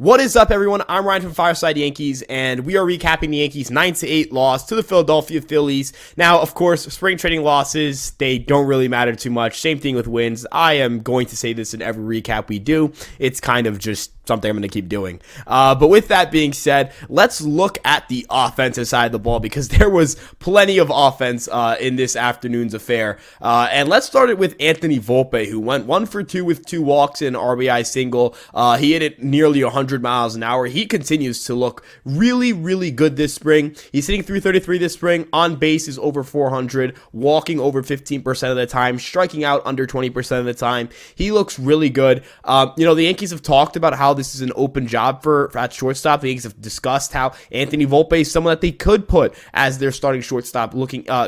What is up, everyone? I'm Ryan from Fireside Yankees, and we are recapping the Yankees' 9-8 loss to the Philadelphia Phillies. Now, of course, spring training losses, they don't really matter too much. Same thing with wins. I am going to say this in every recap we do. It's kind of just something I'm going to keep doing. But with that being said, let's look at the offensive side of the ball, because there was plenty of offense in this afternoon's affair. And let's start it with Anthony Volpe, who went 1 for 2 with 2 walks and an RBI single. He hit it nearly 100 miles an hour. He continues to look really, really good this spring. He's hitting .333 this spring. On base is over 400, walking over 15% of the time, striking out under 20% of the time. He looks really good. The Yankees have talked about how this is an open job for at shortstop. The Yankees have discussed how Anthony Volpe is someone that they could put as their starting shortstop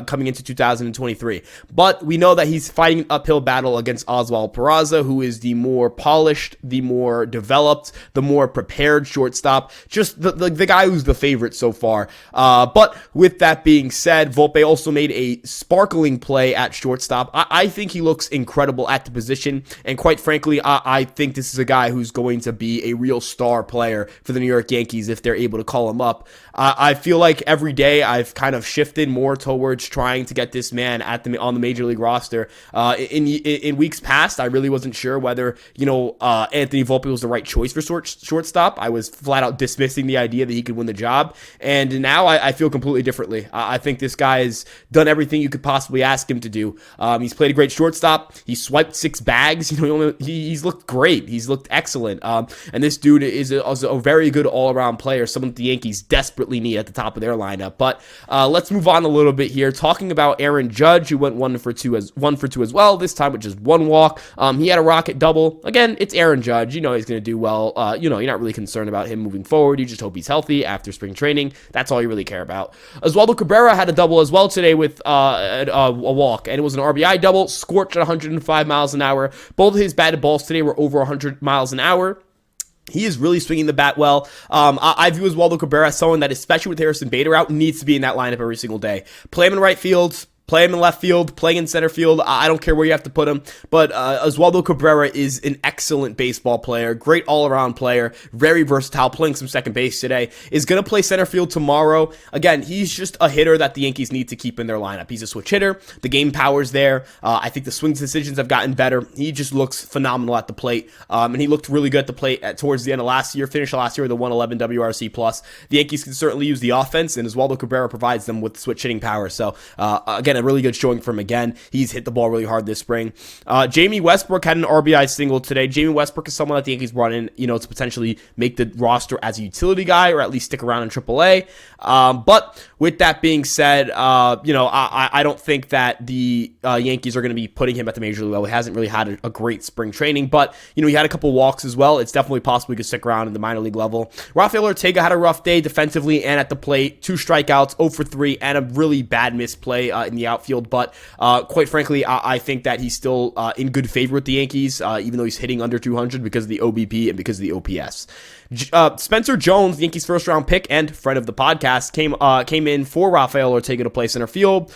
coming into 2023. But we know that he's fighting an uphill battle against Oswald Peraza, who is the more polished, the more developed, the more prepared shortstop, just the guy who's the favorite so far. But with that being said, Volpe also made a sparkling play at shortstop. I think he looks incredible at the position, and quite frankly, I think this is a guy who's going to be a real star player for the New York Yankees if they're able to call him up. I feel like every day I've kind of shifted more towards trying to get this man on the major league roster. In weeks past, I really wasn't sure whether Anthony Volpe was the right choice for shortstop. I was flat out dismissing the idea that he could win the job, and now I feel completely differently. I think this guy has done everything you could possibly ask him to do. He's played a great shortstop. He swiped 6 bags. He's looked great. He's looked excellent. And this dude is a very good all-around player, someone that the Yankees desperately need at the top of their lineup. But let's move on a little bit here, talking about Aaron Judge, who went 1 for 2 as well, this time with just 1 walk. He had a rocket double. Again, it's Aaron Judge. He's going to do well. You're not really concerned about him moving forward. You just hope he's healthy after spring training. That's all you really care about. Oswaldo Cabrera had a double as well today with a walk, and it was an RBI double, scorched at 105 miles an hour. Both of his batted balls today were over 100 miles an hour. He is really swinging the bat well. I view Oswaldo Cabrera as someone that, especially with Harrison Bader out, needs to be in that lineup every single day. Play him in right field, play him in left field, play in center field. I don't care where you have to put him. But Oswaldo Cabrera is an excellent baseball player, great all-around player, very versatile, playing some second base today. Is going to play center field tomorrow. Again, he's just a hitter that the Yankees need to keep in their lineup. He's a switch hitter. The game power's there. I think the swing decisions have gotten better. He just looks phenomenal at the plate. And he looked really good at the plate towards the end of last year. Finished last year with a 111 WRC+. The Yankees can certainly use the offense, and Oswaldo Cabrera provides them with switch hitting power. So, again, a really good showing from him again. He's hit the ball really hard this spring. Jamie Westbrook had an RBI single today. Jamie Westbrook is someone that the Yankees brought in, to potentially make the roster as a utility guy, or at least stick around in AAA. But with that being said, I don't think that the Yankees are going to be putting him at the major league level. He hasn't really had a great spring training, but he had a couple walks as well. It's definitely possible he could stick around in the minor league level. Rafael Ortega had a rough day defensively and at the plate. 2 strikeouts, 0 for 3, and a really bad misplay in the outfield. But quite frankly, I think that he's still in good favor with the Yankees, even though he's hitting under 200 because of the OBP and because of the OPS. Spencer Jones, the Yankees' first-round pick and friend of the podcast, came in for Rafael Ortega to play center field.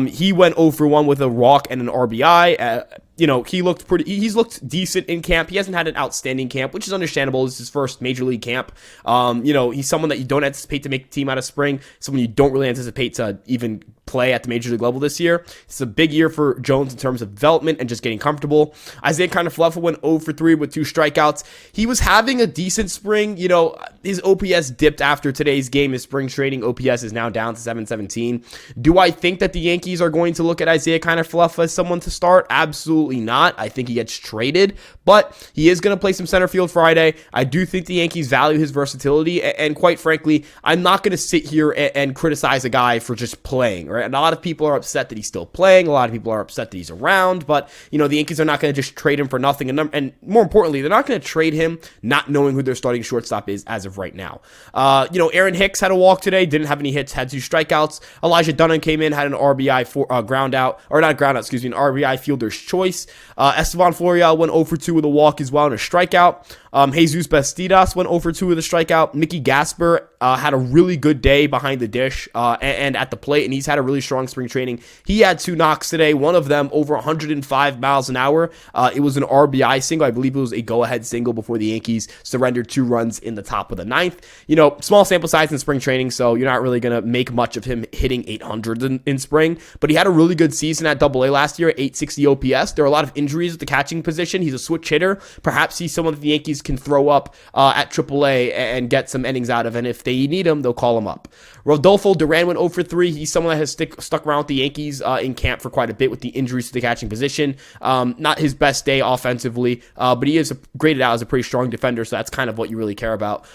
He went 0 for 1 with a walk and an RBI. He's looked decent in camp. He hasn't had an outstanding camp, which is understandable. This is his first major league camp. He's someone that you don't anticipate to make the team out of spring, someone you don't really anticipate to even play at the major league level this year. It's a big year for Jones in terms of development and just getting comfortable. Isaiah Kiner-Falefa went 0 for 3 with 2 strikeouts. He was having a decent spring. His OPS dipped after today's game. His spring training OPS is now down to 717. Do I think that the Yankees are going to look at Isaiah Kiner-Falefa as someone to start? Absolutely not. I think he gets traded, but he is going to play some center field Friday. I do think the Yankees value his versatility, and quite frankly, I'm not going to sit here and criticize a guy for just playing, right? And a lot of people are upset that he's still playing. A lot of people are upset that he's around, but the Yankees are not going to just trade him for nothing, and more importantly, they're not going to trade him not knowing who their starting shortstop is as of right now. Aaron Hicks had a walk today, didn't have any hits, had 2 strikeouts. Elijah Dunham came in, had an RBI an RBI fielder's choice. Phillies. Estevan Florial went 0 for 2 with a walk as well and a strikeout. Jesus Bastidas went 0 for 2 with a strikeout. Mickey Gasper had a really good day behind the dish and at the plate, and he's had a really strong spring training. He had 2 knocks today, one of them over 105 miles an hour. It was an RBI single. I believe it was a go-ahead single before the Yankees surrendered 2 runs in the top of the 9th. Small sample size in spring training, so you're not really going to make much of him hitting 800 in spring, but he had a really good season at AA last year at 860 OPS. There are a lot of injuries at the catching position. He's a switch hitter. Perhaps he's someone that the Yankees can throw up at AAA and get some innings out of, and if they need him, they'll call him up. Rodolfo Duran went 0 for 3. He's someone that has stuck around with the Yankees in camp for quite a bit with the injuries to the catching position. Not his best day offensively, but he is graded out as a pretty strong defender, so that's kind of what you really care about.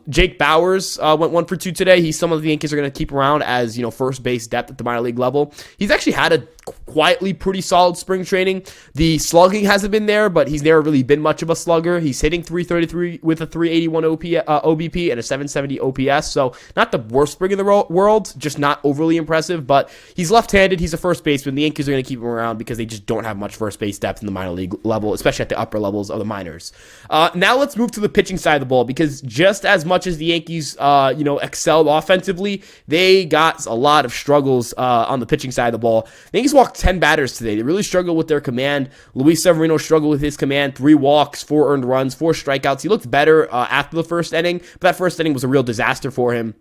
Jake Bowers went 1 for 2 today. He's someone the Yankees are going to keep around as first base depth at the minor league level. He's actually had a quietly pretty solid spring training. The slugging hasn't been there, but he's never really been much of a slugger. He's hitting 333 with a 381 OBP and a 770 OPS, so not the worst spring in the world, just not overly impressive, but he's left-handed. He's a first baseman. The Yankees are going to keep him around because they just don't have much first base depth in the minor league level, especially at the upper levels of the minors. Now let's move to the pitching side of the ball, because just as much as the Yankees excelled offensively, they got a lot of struggles on the pitching side of the ball. The Yankees walked 10 batters today. They really struggled with their command. Luis Severino struggled with his command. 3 walks, 4 earned runs, 4 strikeouts. He looked better after the first inning, but that first inning was a real disaster for him.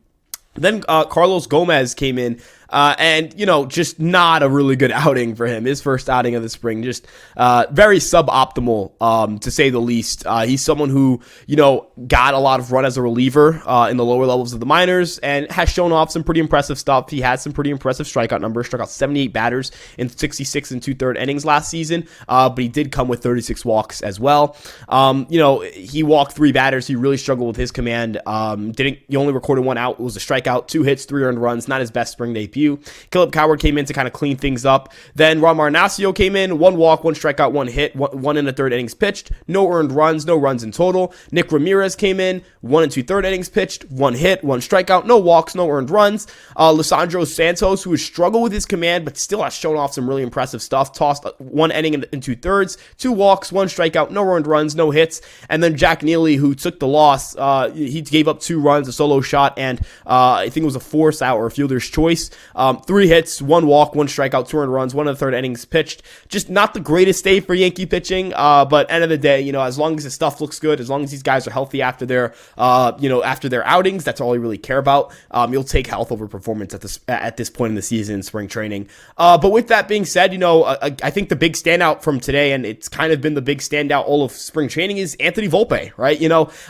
Then Carlos Gomez came in, and just not a really good outing for him. His first outing of the spring, just very suboptimal, to say the least. He's someone who, got a lot of run as a reliever in the lower levels of the minors and has shown off some pretty impressive stuff. He had some pretty impressive strikeout numbers, struck out 78 batters in 66 and 2/3 innings last season, but he did come with 36 walks as well. He walked 3 batters. He really struggled with his command. He only recorded 1 out. It was a strikeout, 2 hits, 3 earned runs. Not his best spring debut. Caleb Coward came in to kind of clean things up. Then Ron Marnacio came in, 1 walk, 1 strikeout, 1 hit, 1 in the 3rd innings pitched, no earned runs, no runs in total. Nick Ramirez came in, 1 and 2/3 innings pitched, 1 hit, 1 strikeout, no walks, no earned runs. Lisandro Santos, who has struggled with his command, but still has shown off some really impressive stuff, tossed 1 inning in 2/3, 2 walks, 1 strikeout, no earned runs, no hits. And then Jack Neely, who took the loss, he gave up 2 runs, a solo shot, and I think it was a force out or a fielder's choice. 3 hits, 1 walk, 1 strikeout, 2 earned runs, 1 in the 3rd innings pitched. Just not the greatest day for Yankee pitching, but end of the day, as long as the stuff looks good, as long as these guys are healthy after their outings, that's all you really care about. You'll take health over performance at this point in the season, spring training. But with that being said, I think the big standout from today, and it's kind of been the big standout all of spring training, is Anthony Volpe, right?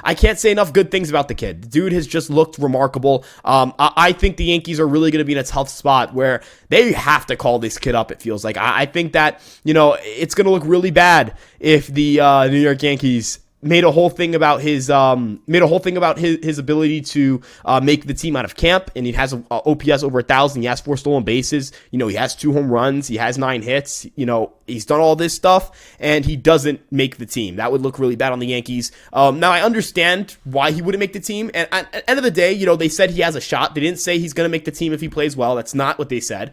I can't say enough good things about the kid. The dude has just looked remarkable. I think the Yankees are really going to be in a tough spot where they have to call this kid up, it feels like. I think that, it's going to look really bad if the New York Yankees made a whole thing about his ability to make the team out of camp, and he has a OPS over 1,000. He has 4 stolen bases. He has 2 home runs. He has 9 hits. He's done all this stuff, and he doesn't make the team. That would look really bad on the Yankees. Now I understand why he wouldn't make the team, and at the end of the day, they said he has a shot. They didn't say he's going to make the team if he plays well. That's not what they said.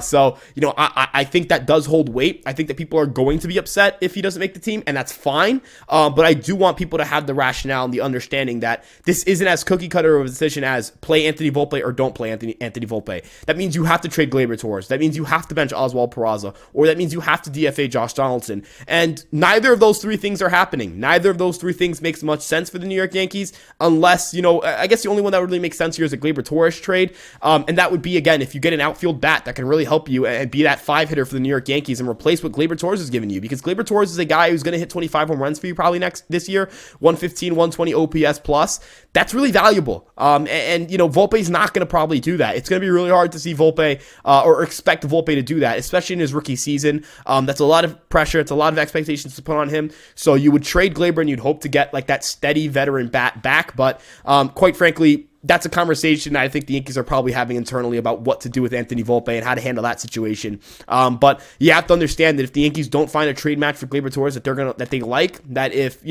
So I think that does hold weight. I think that people are going to be upset if he doesn't make the team, and that's fine. But I do want people to have the rationale and the understanding that this isn't as cookie cutter of a decision as play Anthony Volpe or don't play Anthony Volpe. That means you have to trade Gleyber Torres. That means you have to bench Oswald Peraza, or that means you have to DFA Josh Donaldson. And neither of those 3 things are happening. Neither of those 3 things makes much sense for the New York Yankees, unless, I guess the only one that would really make sense here is a Gleyber Torres trade. And that would be, again, if you get an outfield bat that can really help you and be that 5 hitter for the New York Yankees and replace what Gleyber Torres is giving you, because Gleyber Torres is a guy who's going to hit 25 home runs for you probably this year, 115, 120 OPS plus. That's really valuable. And Volpe's not going to probably do that. It's going to be really hard to see Volpe or expect Volpe to do that, especially in his rookie season. That's a lot of pressure. It's a lot of expectations to put on him. So you would trade Gleyber and you'd hope to get like that steady veteran bat back. But quite frankly, that's a conversation I think the Yankees are probably having internally about what to do with Anthony Volpe and how to handle that situation. But you have to understand that if the Yankees don't find a trade match for Gleyber Torres that they like, that if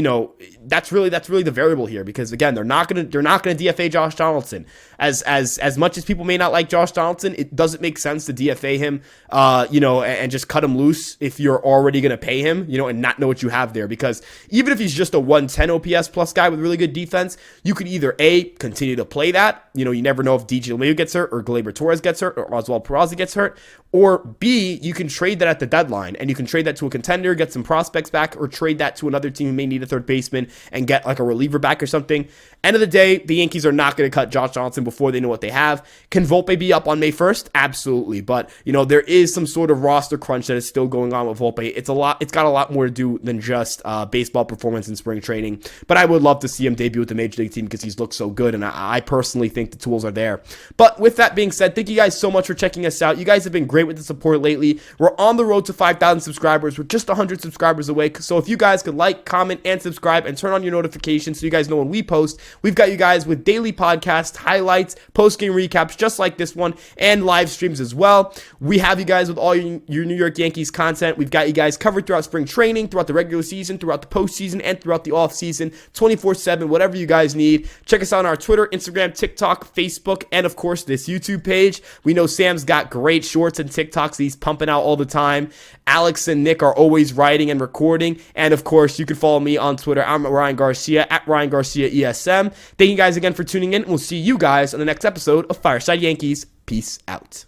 that's really the variable here, because again they're not gonna DFA Josh Donaldson. As much as people may not like Josh Donaldson, it doesn't make sense to DFA him, and just cut him loose if you're already gonna pay him, and not know what you have there. Because even if he's just a 110 OPS plus guy with really good defense, you could either continue to play that. You never know if DJ LeMahieu gets hurt or Gleyber Torres gets hurt or Oswald Peraza gets hurt. Or B, you can trade that at the deadline, and you can trade that to a contender, get some prospects back, or trade that to another team who may need a third baseman and get like a reliever back or something. End of the day, the Yankees are not going to cut Josh Johnson before they know what they have. Can Volpe be up on May 1st? Absolutely. But, there is some sort of roster crunch that is still going on with Volpe. It's got a lot more to do than just baseball performance in spring training. But I would love to see him debut with the Major League team because he's looked so good, and I personally think the tools are there. But with that being said, thank you guys so much for checking us out. You guys have been great with the support lately. We're on the road to 5,000 subscribers. We're just 100 subscribers away. So if you guys could like, comment, and subscribe and turn on your notifications so you guys know when we post, we've got you guys with daily podcasts, highlights, post-game recaps just like this one, and live streams as well. We have you guys with all your New York Yankees content. We've got you guys covered throughout spring training, throughout the regular season, throughout the postseason, and throughout the offseason, 24/7, whatever you guys need. Check us out on our Twitter, Instagram, TikTok, Facebook, and of course this YouTube page. We know Sam's got great shorts and TikToks that he's pumping out all the time. Alex and Nick are always writing and recording. And of course, you can follow me on Twitter. I'm Ryan Garcia at Ryan Garcia ESM. Thank you guys again for tuning in. We'll see you guys on the next episode of Fireside Yankees. Peace out.